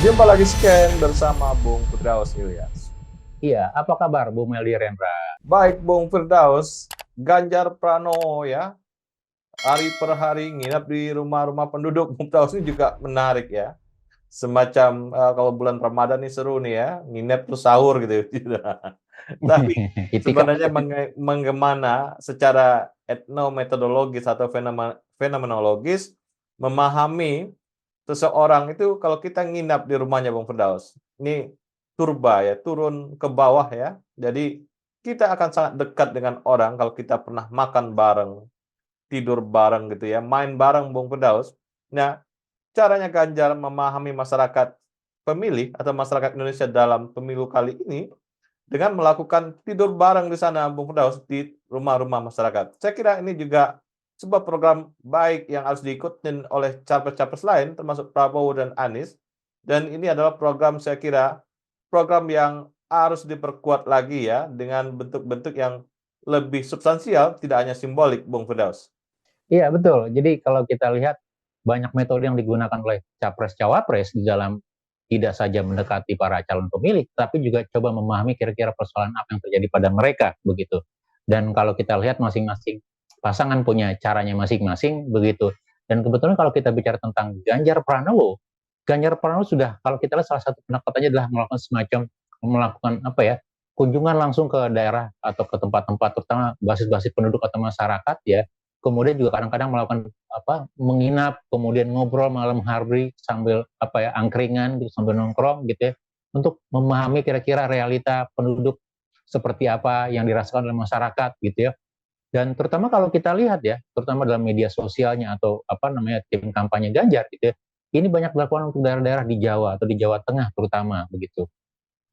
Jumpa lagi Scan bersama Bung Firdaus Ilyas. Iya, apa kabar Bu Meldi Rendra? Baik Bung Firdaus, Ganjar Pranowo ya, hari per hari nginap di rumah-rumah penduduk. Bung Firdaus ini juga menarik ya. Semacam kalau bulan Ramadan ini seru nih ya, nginep terus sahur gitu. Tapi Itikaf sebenarnya ya? bagaimana secara etnometodologis atau fenomenologis memahami seseorang itu kalau kita nginap di rumahnya Bung Firdaus. Ini turba ya, turun ke bawah ya. Jadi kita akan sangat dekat dengan orang kalau kita pernah makan bareng, tidur bareng gitu ya, main bareng Bung Firdaus. Nah, caranya Ganjar memahami masyarakat pemilih atau masyarakat Indonesia dalam pemilu kali ini dengan melakukan tidur bareng di sana, Bung Firdaus, di rumah-rumah masyarakat. Saya kira ini juga sebuah program baik yang harus diikutin oleh capres-capres lain, termasuk Prabowo dan Anies. Dan ini adalah program saya kira program yang harus diperkuat lagi ya dengan bentuk-bentuk yang lebih substansial, tidak hanya simbolik, Bung Firdaus. Iya, betul. Jadi kalau kita lihat banyak metode yang digunakan oleh capres-cawapres di dalam tidak saja mendekati para calon pemilih, tapi juga coba memahami kira-kira persoalan apa yang terjadi pada mereka, begitu. Dan kalau kita lihat masing-masing pasangan punya caranya masing-masing, begitu. Dan kebetulan kalau kita bicara tentang Ganjar Pranowo sudah, kalau kita lihat salah satu pendekatannya adalah melakukan apa ya, kunjungan langsung ke daerah atau ke tempat-tempat terutama basis-basis penduduk atau masyarakat ya, kemudian juga kadang-kadang melakukan menginap, kemudian ngobrol malam hari sambil angkringan gitu, sambil nongkrong gitu ya, untuk memahami kira-kira realita penduduk seperti apa yang dirasakan oleh masyarakat gitu ya. Dan terutama kalau kita lihat ya, terutama dalam media sosialnya atau tim kampanye Ganjar gitu ya, ini banyak dilakukan untuk daerah-daerah di Jawa atau di Jawa Tengah terutama begitu.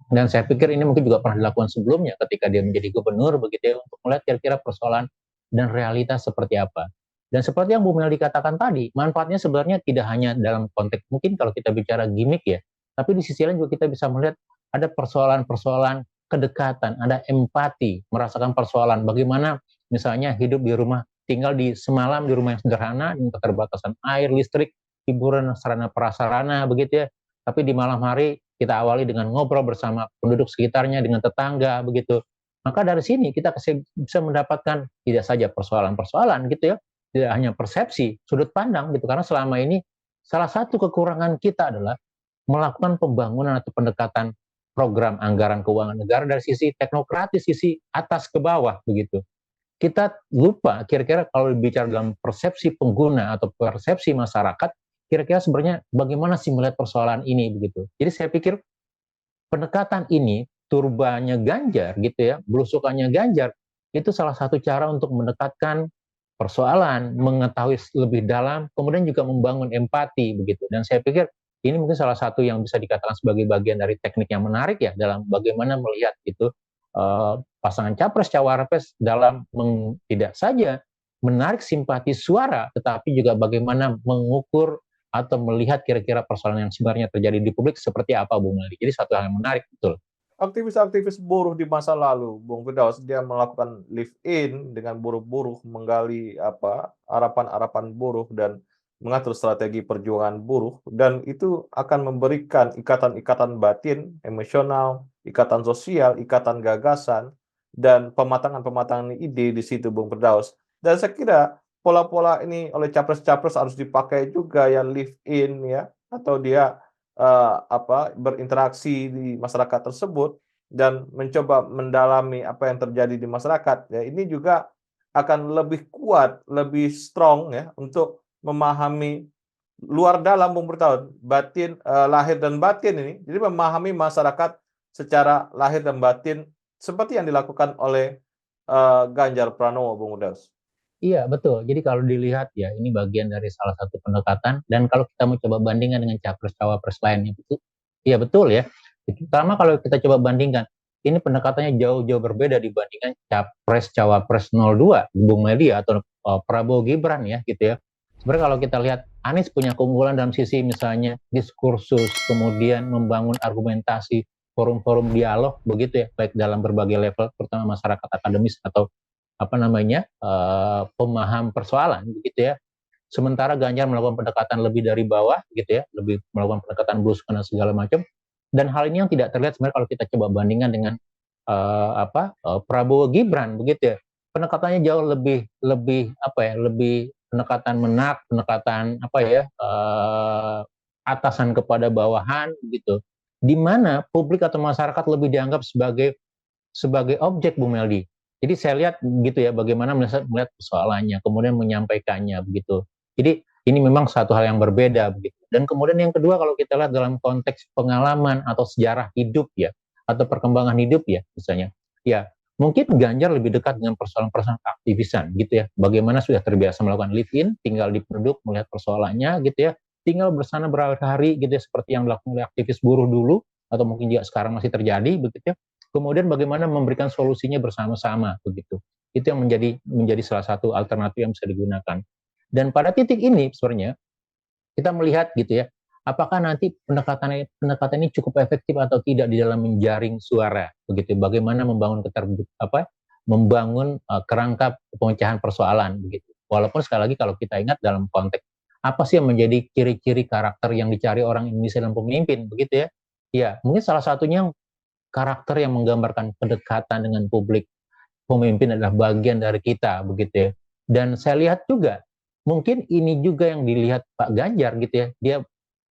Dan saya pikir ini mungkin juga pernah dilakukan sebelumnya ketika dia menjadi gubernur begitu ya, untuk melihat kira-kira persoalan dan realitas seperti apa. Dan seperti yang Bu Mel dikatakan tadi, manfaatnya sebenarnya tidak hanya dalam konteks mungkin kalau kita bicara gimmick ya, tapi di sisi lain juga kita bisa melihat ada persoalan-persoalan kedekatan, ada empati, merasakan persoalan bagaimana misalnya hidup di rumah, tinggal di semalam di rumah yang sederhana dengan keterbatasan air, listrik, hiburan, sarana prasarana begitu ya. Tapi di malam hari kita awali dengan ngobrol bersama penduduk sekitarnya, dengan tetangga begitu. Maka dari sini kita bisa mendapatkan tidak saja persoalan-persoalan gitu ya, tidak hanya persepsi, sudut pandang gitu. Karena selama ini salah satu kekurangan kita adalah melakukan pembangunan atau pendekatan program anggaran keuangan negara dari sisi teknokratis, sisi atas ke bawah begitu. Kita lupa kira-kira kalau bicara dalam persepsi pengguna atau persepsi masyarakat, kira-kira sebenarnya bagaimana sih melihat persoalan ini begitu. Jadi saya pikir pendekatan ini, turbanya Ganjar gitu ya, belusukannya Ganjar, itu salah satu cara untuk mendekatkan persoalan, mengetahui lebih dalam, kemudian juga membangun empati begitu. Dan saya pikir ini mungkin salah satu yang bisa dikatakan sebagai bagian dari teknik yang menarik ya dalam bagaimana melihat itu pasangan capres cawapres dalam tidak saja menarik simpati suara, tetapi juga bagaimana mengukur atau melihat kira-kira persoalan yang sebenarnya terjadi di publik seperti apa Bung Meldi. Jadi satu hal yang menarik betul. Aktivis-aktivis buruh di masa lalu, Bung Firdaus, dia melakukan live-in dengan buruh-buruh, menggali harapan-harapan buruh dan mengatur strategi perjuangan buruh, dan itu akan memberikan ikatan-ikatan batin, emosional, ikatan sosial, ikatan gagasan, dan pematangan-pematangan ide di situ, Bung Firdaus. Dan saya kira pola-pola ini oleh capres-capres harus dipakai juga ya, live-in ya, atau dia berinteraksi di masyarakat tersebut dan mencoba mendalami apa yang terjadi di masyarakat ya, ini juga akan lebih kuat, lebih strong ya untuk memahami luar dalam pemberitahuan batin, lahir dan batin ini. Jadi memahami masyarakat secara lahir dan batin seperti yang dilakukan oleh Ganjar Pranowo, Bung Udas. Iya, betul. Jadi kalau dilihat ya, ini bagian dari salah satu pendekatan. Dan kalau kita mau coba bandingkan dengan capres-cawapres lainnya, betul. Iya, betul ya. Pertama kalau kita coba bandingkan, ini pendekatannya jauh-jauh berbeda dibandingkan capres-cawapres 02, Bung Meli atau Prabowo Gibran ya, gitu ya. Sebenarnya kalau kita lihat, Anies punya keunggulan dalam sisi misalnya diskursus, kemudian membangun argumentasi, forum-forum dialog, begitu ya, baik dalam berbagai level, terutama masyarakat akademis atau pemaham persoalan begitu ya. sementara Ganjar melakukan pendekatan lebih dari bawah gitu ya, lebih melakukan pendekatan belusukan dan segala macam. Dan hal ini yang tidak terlihat sebenarnya kalau kita coba bandingkan dengan Prabowo Gibran begitu ya. Pendekatannya jauh lebih lebih apa ya, lebih pendekatan menak, pendekatan apa ya, atasan kepada bawahan gitu. Di mana publik atau masyarakat lebih dianggap sebagai sebagai objek, Bu Meldi. Jadi saya lihat gitu ya, bagaimana melihat persoalannya, kemudian menyampaikannya begitu. Jadi ini memang satu hal yang berbeda begitu. Dan kemudian yang kedua, kalau kita lihat dalam konteks pengalaman atau sejarah hidup ya, atau perkembangan hidup ya, misalnya, ya mungkin Ganjar lebih dekat dengan persoalan-persoalan aktivisan gitu ya. Bagaimana sudah terbiasa melakukan live in, tinggal di produk, melihat persoalannya gitu ya, tinggal bersana berhari-hari gitu ya, seperti yang dilakukan oleh aktivis buruh dulu, atau mungkin juga sekarang masih terjadi begitu ya. Kemudian bagaimana memberikan solusinya bersama-sama begitu. Itu yang menjadi salah satu alternatif yang bisa digunakan. Dan pada titik ini sebenarnya kita melihat gitu ya, apakah nanti pendekatan ini cukup efektif atau tidak di dalam menjaring suara begitu. Bagaimana membangun membangun kerangka pemecahan persoalan begitu. Walaupun sekali lagi kalau kita ingat dalam konteks apa sih yang menjadi ciri-ciri karakter yang dicari orang Indonesia dalam pemimpin begitu ya. Ya, mungkin salah satunya karakter yang menggambarkan kedekatan dengan publik. Pemimpin adalah bagian dari kita begitu ya. Dan saya lihat juga mungkin ini juga yang dilihat Pak Ganjar gitu ya. Dia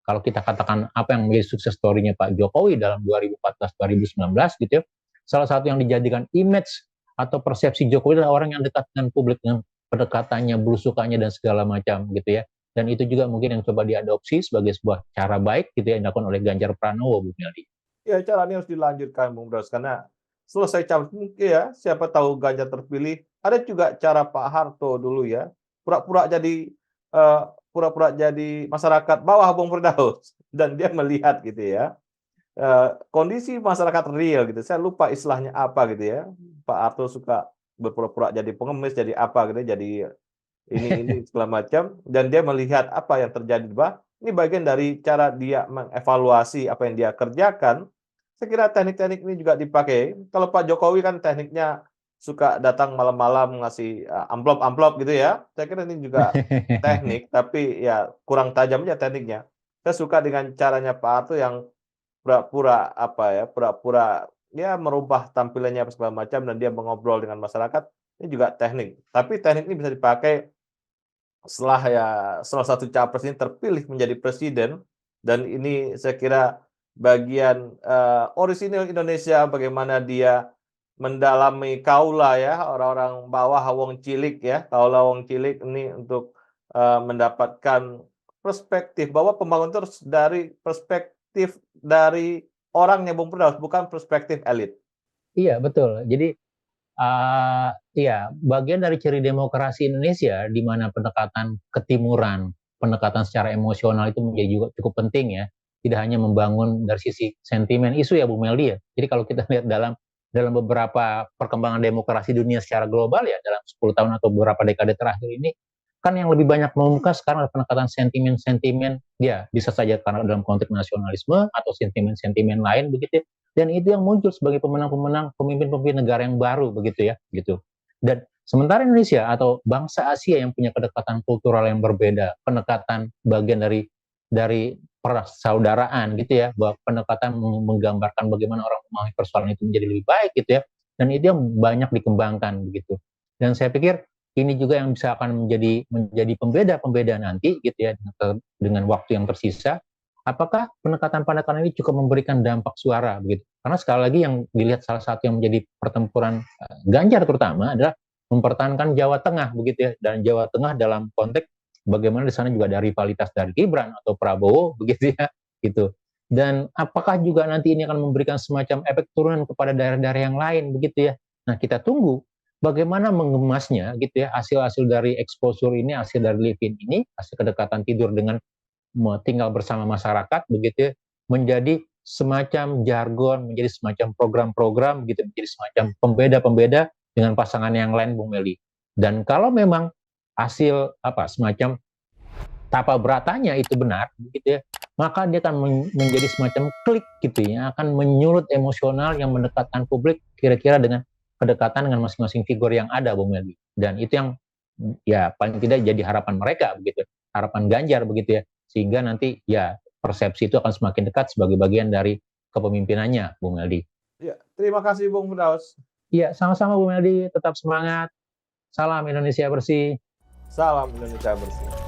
kalau kita katakan apa yang menjadi sukses story-nya Pak Jokowi dalam 2014-2019 gitu ya. Salah satu yang dijadikan image atau persepsi Jokowi adalah orang yang dekat dengan publik, dengan pendekatannya, belusukannya dan segala macam gitu ya. Dan itu juga mungkin yang coba diadopsi sebagai sebuah cara baik gitu ya yang dilakukan oleh Ganjar Pranowo, Bu Meldi. Ya, cara ini harus dilanjutkan, Bung Bros, karena selesai capres ya, siapa tahu Ganjar terpilih. Ada juga cara Pak Harto dulu ya, pura-pura jadi pura-pura jadi masyarakat bawah, Bung Firdaus, dan dia melihat gitu ya, kondisi masyarakat real gitu. Saya lupa istilahnya apa gitu ya. Pak Harto suka berpura-pura jadi pengemis, jadi apa gitu, jadi ini segala macam, dan dia melihat apa yang terjadi di bawah. Ini bagian dari cara dia mengevaluasi apa yang dia kerjakan. Saya kira teknik-teknik ini juga dipakai. Kalau Pak Jokowi kan tekniknya suka datang malam-malam ngasih amplop-amplop gitu ya. Saya kira ini juga teknik, tapi ya kurang tajam aja tekniknya. Saya suka dengan caranya Pak Harto yang pura-pura apa ya, pura-pura ya merubah tampilannya segala macam dan dia mengobrol dengan masyarakat. Ini juga teknik. Tapi teknik ini bisa dipakai setelah ya salah satu capres ini terpilih menjadi presiden, dan ini saya kira bagian, orisinil Indonesia bagaimana dia mendalami kaula ya, orang-orang bawah wong cilik ya, kaula wong cilik ini untuk, mendapatkan perspektif bahwa pembangunan itu harus dari perspektif dari orangnya, Bung Firdaus, bukan perspektif elit. Iya betul. Jadi iya, bagian dari ciri demokrasi Indonesia di mana pendekatan ketimuran, pendekatan secara emosional itu menjadi juga cukup penting ya. Tidak hanya membangun dari sisi sentimen isu ya Bu Meldi ya. Jadi kalau kita lihat dalam beberapa perkembangan demokrasi dunia secara global ya dalam 10 tahun atau beberapa dekade terakhir ini kan yang lebih banyak mengemuka sekarang adalah pendekatan sentimen-sentimen ya bisa saja karena dalam konteks nasionalisme atau sentimen-sentimen lain begitu ya. Dan itu yang muncul sebagai pemenang-pemenang pemimpin-pemimpin negara yang baru begitu ya gitu. Dan sementara Indonesia atau bangsa Asia yang punya kedekatan kultural yang berbeda, pendekatan bagian dari persaudaraan gitu ya, bahwa pendekatan menggambarkan bagaimana orang memahami persoalan itu menjadi lebih baik gitu ya. Dan itu yang banyak dikembangkan begitu. Dan saya pikir ini juga yang bisa akan menjadi pembeda nanti gitu ya dengan waktu yang tersisa. Apakah pendekatan-pendekatan ini cukup memberikan dampak suara begitu? Karena sekali lagi yang dilihat salah satu yang menjadi pertempuran Ganjar terutama adalah mempertahankan Jawa Tengah begitu ya, dan Jawa Tengah dalam konteks bagaimana di sana juga ada rivalitas dari Gibran atau Prabowo begitu ya gitu. Dan apakah juga nanti ini akan memberikan semacam efek turunan kepada daerah-daerah yang lain begitu ya? Nah kita tunggu bagaimana mengemasnya gitu ya, hasil-hasil dari exposure ini, hasil dari live-in ini, hasil kedekatan tidur dengan tinggal bersama masyarakat begitu ya, menjadi semacam jargon, menjadi semacam program-program gitu, menjadi semacam pembeda-pembeda dengan pasangan yang lain, Bung Meli. Dan kalau memang hasil semacam tapa beratanya itu benar gitu ya, maka dia akan menjadi semacam klik gitu ya, akan menyulut emosional yang mendekatkan publik kira-kira dengan kedekatan dengan masing-masing figur yang ada, Bung Meli. Dan itu yang ya paling tidak jadi harapan mereka begitu, harapan Ganjar begitu ya, sehingga nanti ya persepsi itu akan semakin dekat sebagai bagian dari kepemimpinannya, Bung Meldi. Ya, terima kasih Bung Firdaus. Iya, sama-sama Bung Meldi, tetap semangat. Salam Indonesia bersih. Salam Indonesia bersih.